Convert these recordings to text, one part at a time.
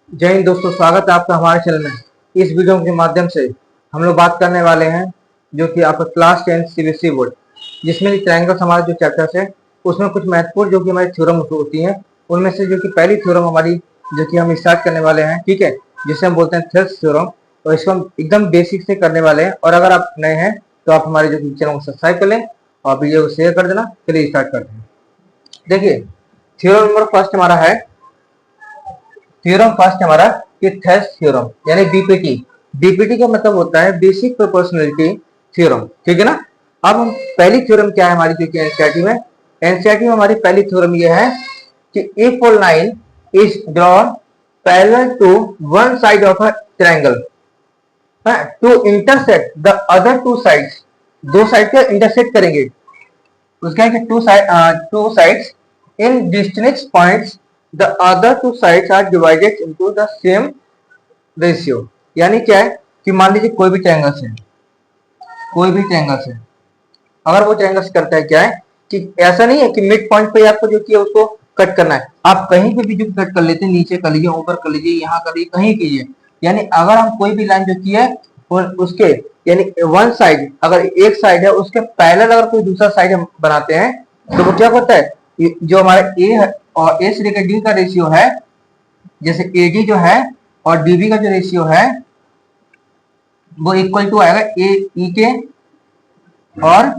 जय हिंद दोस्तों, स्वागत है आपका हमारे चैनल में। इस वीडियो के माध्यम से हम लोग बात करने वाले हैं जो कि आपका क्लास 10 सीबीएसई बोर्ड, जिसमें ट्रायंगल्स हमारा जो चैप्टर्स है उसमें कुछ महत्वपूर्ण जो कि हमारी थ्योरम होती हैं, उनमें से जो कि पहली थ्योरम हमारी जो कि हम स्टार्ट करने वाले हैं, ठीक है, जिसे हम बोलते हैं थेल्स थ्योरम। और इसको हम एकदम बेसिक से करने वाले हैं। और अगर आप नए हैं तो आप हमारे जो चैनल को सब्सक्राइब कर लें और वीडियो को शेयर कर देना। चलिए स्टार्ट करते हैं। देखिए, थ्योरम नंबर फर्स्ट हमारा है, थ्योरम फर्स्ट हमारा कि थेल्स थ्योरम यानी बीपीटी। बीपीटी का मतलब होता है बेसिक प्रोपोर्शनलिटी थ्योरम, ठीक है ना। अब हम पहली थ्योरम क्या है हमारी जो कि एनसीईआरटी में, एनसीईआरटी में हमारी पहली थ्योरम ये है कि if a line is drawn parallel to one side of a triangle to intersect the other two sides, दो साइड के इंटरसेक्ट करेंगे, उसके है कि two sides in distance points the other two sides are divided into the same ratio. यानी क्या है कि मान लीजिए कोई भी ट्रायंगल्स है, कोई भी ट्रायंगल्स है, अगर वो ट्रायंगल्स करता है क्या है कि ऐसा नहीं है कि मिड पॉइंट पे आपको जो किया उसको कट करना है, आप कहीं पे भी जो कट कर लेते हैं, नीचे कर लीजिए, ऊपर कर लीजिए, यहाँ कर लीजिए, कहीं कीजिए। यानी अगर हम कोई भी लाइन जो की है और उसके यानी वन साइड, अगर एक साइड है उसके पैरेलल अगर कोई दूसरा साइड हम बनाते हैं तो वो क्या होता है, जो हमारा ए है और ए से लेकर डी का रेशियो है, जैसे एडी जो है और डीबी का जो रेशियो है वो इक्वल टू आएगा ए ई के और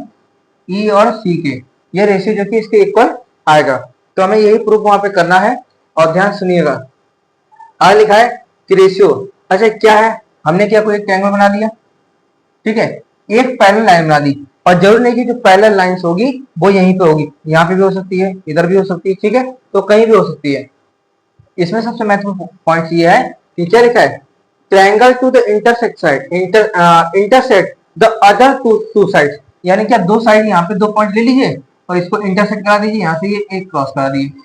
ई और सी के, ये रेशियो जो कि इसके इक्वल आएगा। तो हमें यही प्रूफ वहां पे करना है। और ध्यान सुनिएगा, आगे लिखा है कि रेशियो, अच्छा क्या है, हमने क्या कोई एक ट्रायंगल बना लिया, ठीक है, एक पैरेलल लाइन बना दी, और जरूर नहीं कि जो पैरेलल लाइंस होगी वो यहीं पे होगी, यहाँ पे भी हो सकती है, इधर भी हो सकती है, ठीक है, तो कहीं भी हो सकती है। इसमें सबसे महत्वपूर्ण पॉइंट ये है कि क्या लिखा है, triangle to the intersect side intersect the other two side, यानी क्या दो साइड यहाँ पे दो पॉइंट ले लीजिए और इसको इंटरसेक्ट करा दीजिए, यहाँ से ये एक क्रॉस करा दीजिए।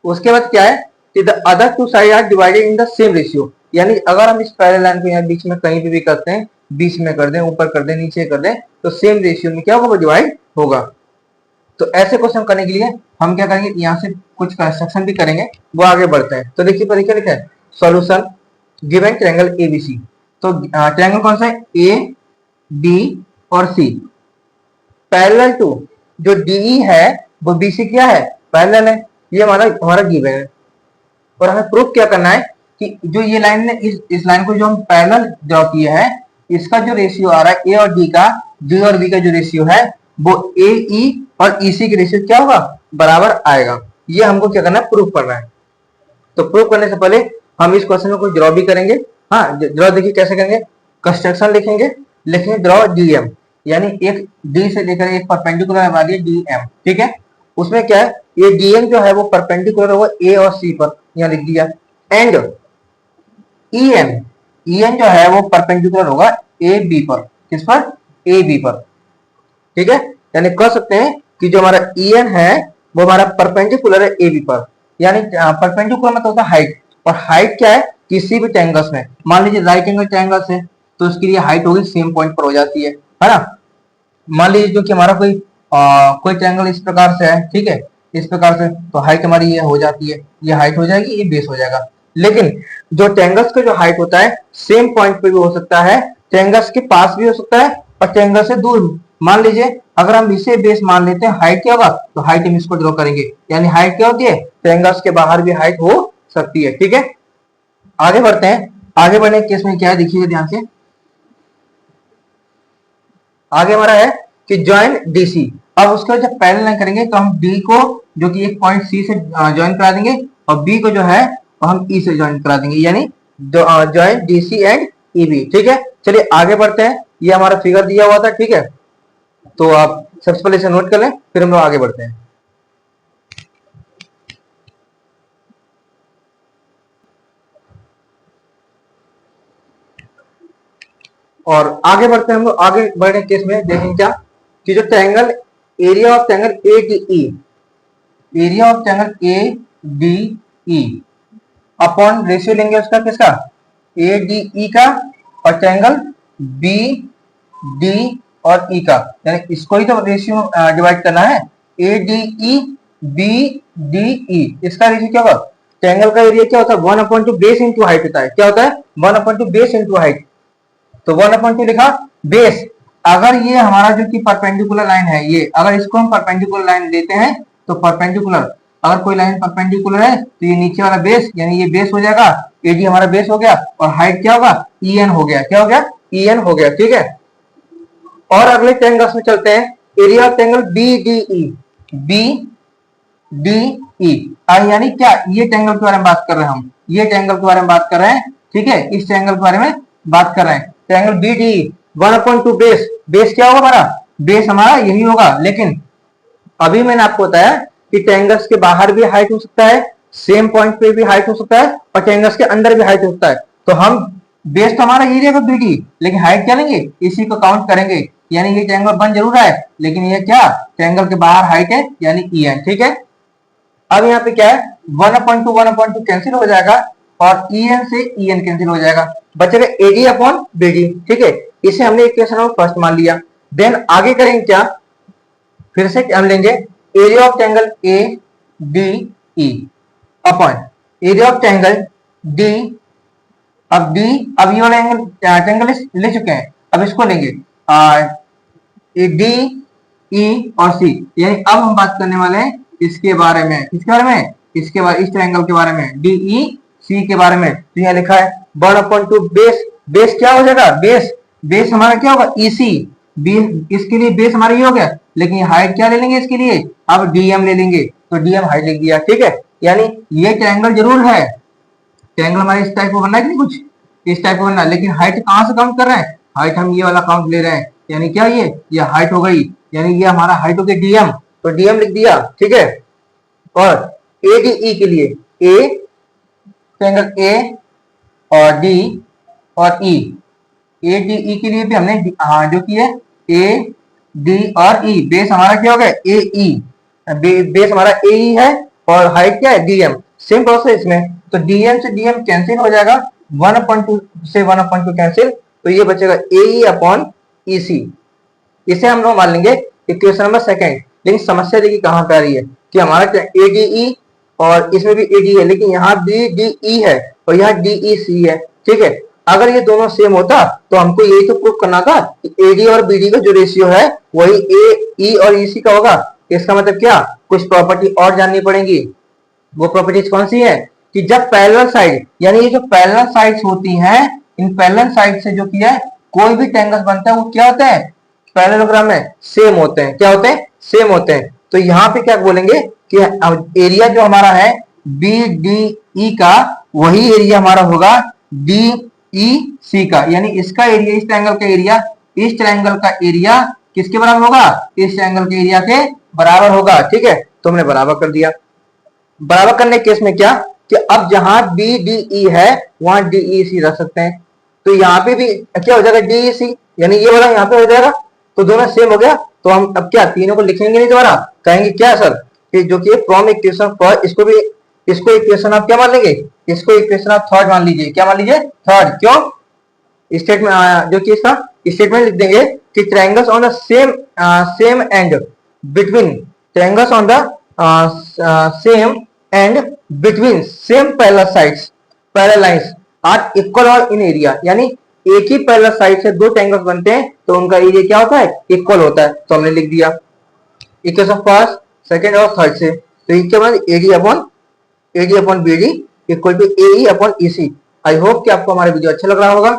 उसके बाद क्या है कि the other two side are divided in the same ratio, यानी अगर हम इस पैरेलल लाइन को यहाँ बीच में कहीं पे भी करते हैं, बीच में कर दें, ऊपर कर दें, नीचे कर दें, तो सेम रेशियो में क्या होगा, डिवाइड होगा। तो ऐसे क्वेश्चन करने के लिए हम क्या करेंगे, यहाँ से कुछ कंस्ट्रक्शन भी करेंगे, वो आगे बढ़ते हैं। तो देखिए पहले क्या लिखा है, सॉल्यूशन गिवन ट्रायंगल एबीसी। तो ट्रायंगल कौन सा है, ए बी और सी, पैरेलल टू जो डीई है वो बीसी क्या है, पैरेलल है, ये हमारा गिवन है। और हमें प्रूफ क्या करना है कि जो ये लाइन ने इस लाइन को जो हम पैरेलल ड्रॉ किया है, इसका जो रेशियो आ रहा है ए और डी का, डी और बी का जो रेशियो है वो ए ई और ईसी के रेशियो क्या होगा, बराबर आएगा। ये हमको क्या करना है, प्रूफ करना है। तो प्रूफ करने से पहले हम इस क्वेश्चन में कुछ ड्रॉ भी करेंगे। हाँ, ड्रॉ देखिए कैसे करेंगे, कंस्ट्रक्शन लिखेंगे, लिखेंगे ड्रॉ डीएम, यानी एक डी से लेकर एक परपेंडिकुलर बना दिया डीएम, ठीक है। उसमें क्या है, ये डीएम जो है वो परपेंडिकुलर होगा ए और सी पर, यहाँ लिख दिया। एंड ईएन, ईएन जो है वो परपेंडिकुलर होगा ए बी पर, किस पर, ए बी पर, ठीक है। यानी कह सकते हैं कि जो हमारा ईएन है वो हमारा परपेंडिकुलर है ए बी पर, यानी परपेंडिकुलर मतलब होता है हाइट, और हाइट क्या है, किसी भी ट्रायंगल्स में, मान लीजिए राइट एंगल ट्रायंगल्स है तो उसके लिए हाइट होगी सेम पॉइंट पर हो जाती है ना। मान लीजिए जो कि हमारा कोई ट्रायंगल इस प्रकार से है, ठीक है, इस प्रकार से, तो हाइट हमारी ये हो जाती है, ये हाइट हो जाएगी, ये बेस हो जाएगा। लेकिन जो ट्रायंगल्स का जो हाइट होता है सेम पॉइंट पे भी हो सकता है, ट्रायंगल्स के पास भी हो सकता है और ट्रायंगल से दूर भी। मान लीजिए अगर हम इसे बेस मान लेते हैं, हाइट क्या होगा, तो हाइट हम इसको ड्रॉ करेंगे, यानी हाइट क्या होती है, ट्रायंगल्स के बाहर भी हाइट हो सकती है, ठीक है। आगे बढ़ते हैं, आगे बढ़ने के केस में क्या है देखिए ध्यान से, आगे हमारा है कि ज्वाइन डीसी। अब उसके बाद जब पैरेलल लाइन करेंगे तो हम डी को जो कि एक पॉइंट सी से ज्वाइन करा देंगे और बी को जो है हम ई से ज्वाइन करा देंगे, यानी ज्वाइन डीसी एंड ईबी, ठीक है। चलिए आगे बढ़ते हैं, ये हमारा फिगर दिया हुआ था, ठीक है, तो आप सबसे पहले इसे नोट कर लें, फिर हम लोग आगे बढ़ते हैं। और आगे बढ़ते हैं हम लोग, आगे बढ़ने केस में देखेंगे क्या कि जो triangle area of triangle A D E, area of triangle A D E upon ratio लेंगे उसका किसका, ए डी ई का, और ट्रायंगल बी डी और ई का, यानी इसको ही तो रेशियो डिवाइड करना है, A D E B D E, इसका रेशियो क्या होगा, ट्रायंगल का एरिया क्या होता है 1/2 बेस इंटू हाइट होता है। क्या होता है 1/2 बेस इंटू हाइट। तो 1/2 लिखा बेस। अगर ये हमारा जो कि परपेंडिकुलर लाइन है, ये अगर इसको हम परपेंडिकुलर लाइन लेते हैं तो परपेंडिकुलर अगर कोई लाइन परपेंडिकुलर है तो ये नीचे वाला बेस यानी ये बेस हो जाएगा, एडी हमारा बेस हो गया और हाइट क्या होगा EN हो गया। क्या हो गया EN हो गया। ठीक है, और अगले ट्रायंगल्स में चलते हैं। Area of triangle BDE। BDE यानी क्या, ये ट्रायंगल के बारे में बात कर रहे हैं हम, ये ट्रायंगल के बारे में बात कर रहे हैं। ठीक है, इस ट्रायंगल के बारे में बात कर रहे हैं। Triangle BDE 1/2 base. बेस क्या होगा हमारा, बेस हमारा यही होगा। लेकिन अभी मैंने आपको बताया कि ट्रायंगल्स के बाहर भी हाइट हो सकता है, सेम पॉइंट पे भी हाइट हो सकता है और ट्रायंगल्स के अंदर भी हाइट हो सकता है। तो हम बेस तो हमारा एरिया का BD, लेकिन हाइट क्या लेंगे, इसी को काउंट करेंगे। यानी ये ट्रायंगल बन जरूर रहा है लेकिन ये क्या ट्रायंगल के बाहर हाइट है यानी EN। ठीक है, अब यहाँ पे क्या है 1/2 कैंसिल हो जाएगा और EN से EN कैंसिल हो जाएगा, बचेगा AD अपॉन BD। ठीक है, इसे हमने इक्वेशन नंबर फर्स्ट मान लिया। देन आगे करेंगे क्या, फिर से हम लेंगे area of triangle ADE upon area of triangle D। अब D, अब ये वाला एंगल ट्रायंगल ले चुके हैं, अब इसको लेंगे DE और C। यानी अब हम बात करने वाले हैं इसके बारे में, किसके बारे में, इसके बारे, इस ट्रायंगल के बारे में, DEC के बारे में। तो यहाँ लिखा है 1/2 बेस। बेस क्या हो जाएगा, बेस हमारा क्या होगा EC। इसके लिए बेस हमारा ये हो गया, लेकिन हाइट क्या ले लेंगे इसके लिए, अब DM ले लेंगे तो DM हाइट लिख दिया। ठीक है, यानी ये ट्रायंगल जरूर है, ट्रायंगल हमारे इस टाइप को बनना है कि नहीं, कुछ इस टाइप को बनना है, लेकिन हाइट कहां से काउंट कर रहे हैं, हाइट हम ये वाला काउंट ले रहे हैं। यानी क्या ये हाइट हो गई, यानी ये हमारा हाइट हो गई DM, तो DM लिख दिया। ठीक है, और ADE के लिए A, ट्रायंगल A और D और E, ADE के लिए भी हमने जो की है AD और E। बेस हमारा क्या हो गया AE, बेस हमारा AE है और हाइट क्या है DM। सेम प्रोसेस में तो DM से DM कैंसिल हो जाएगा, 1/2 से 1/2 कैंसिल, तो ये बचेगा AE अपॉन EC। इसे हम लोग मान लेंगे इक्वेशन नंबर सेकंड। लेकिन समस्या देखिए कहां पे आ रही है कि हमारा ADE और इसमें भी AD है, लेकिन यहाँ BDE है और यहाँ DEC है। ठीक है, अगर ये दोनों सेम होता तो हमको यही तो प्रूव करना था कि AD और BD का जो रेशियो है वही AE और EC का होगा। इसका मतलब क्या, कुछ प्रॉपर्टी और जाननी पड़ेगी। वो प्रॉपर्टीज कौन सी है कि जब पैरेलल साइड, यानी ये जो पैरेलल साइड्स होती हैं, इन पैरेलल साइड से जो किया है कोई भी ट्रायंगल बनता है वो क्या होता है पैरेललोग्राम में सेम होते हैं। क्या होते हैं, सेम होते हैं। तो यहाँ पे क्या बोलेंगे कि एरिया जो हमारा है BDE का वही एरिया हमारा होगा DEC का, यानी इसका एरिया, इस ट्रायंगल का एरिया, इस ट्रायंगल का एरिया किसके बराबर होगा, इस ट्रायंगल के एरिया के बराबर होगा। ठीक है, तो हमने बराबर कर दिया। बराबर करने के केस में क्या कि अब जहां BDE है वहां DEC रख सकते हैं, तो यहाँ पे भी क्या हो जाएगा DEC, यानी ये वाला यहाँ पे हो जाएगा, तो दोनों सेम हो गया। तो हम अब क्या तीनों को लिखेंगे नहीं दोबारा, कहेंगे क्या सर कि जो कि फ्रॉम इक्वेशन फर्स्ट, इसको इक्वेशन आप क्या मान लेंगे, इसको इक्वेशन आप थर्ड मान लीजिए। क्या मान लीजिए, थर्ड। क्यों, स्टेटमेंट जो कि इसका स्टेटमेंट लिख देंगे कि triangles on the same and between, triangles on the same and between same parallel sides, parallel lines are equal और इन एरिया। यानी एक ही पैरेलल साइड से दो ट्रायंगल्स बनते हैं तो उनका एरिया क्या होता है, इक्वल होता है। तो हमने लिख दिया इक्वेशन फर्स्ट, सेकंड और थर्ड से। तो इसके बाद AD upon BD equal to AE upon EC। I hope कि आपको हमारा वीडियो अच्छा लग रहा होगा।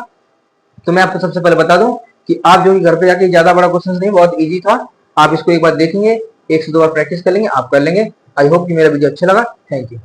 तो मैं आपको सबसे पहले बता दूं कि आप जो घर पे जाके ज्यादा बड़ा क्वेश्चन नहीं, बहुत इजी था, आप इसको एक बार देखेंगे, 1 से 2 बार प्रैक्टिस कर लेंगे, आप कर लेंगे। आई होप कि मेरा वीडियो अच्छा लगा। Thank you.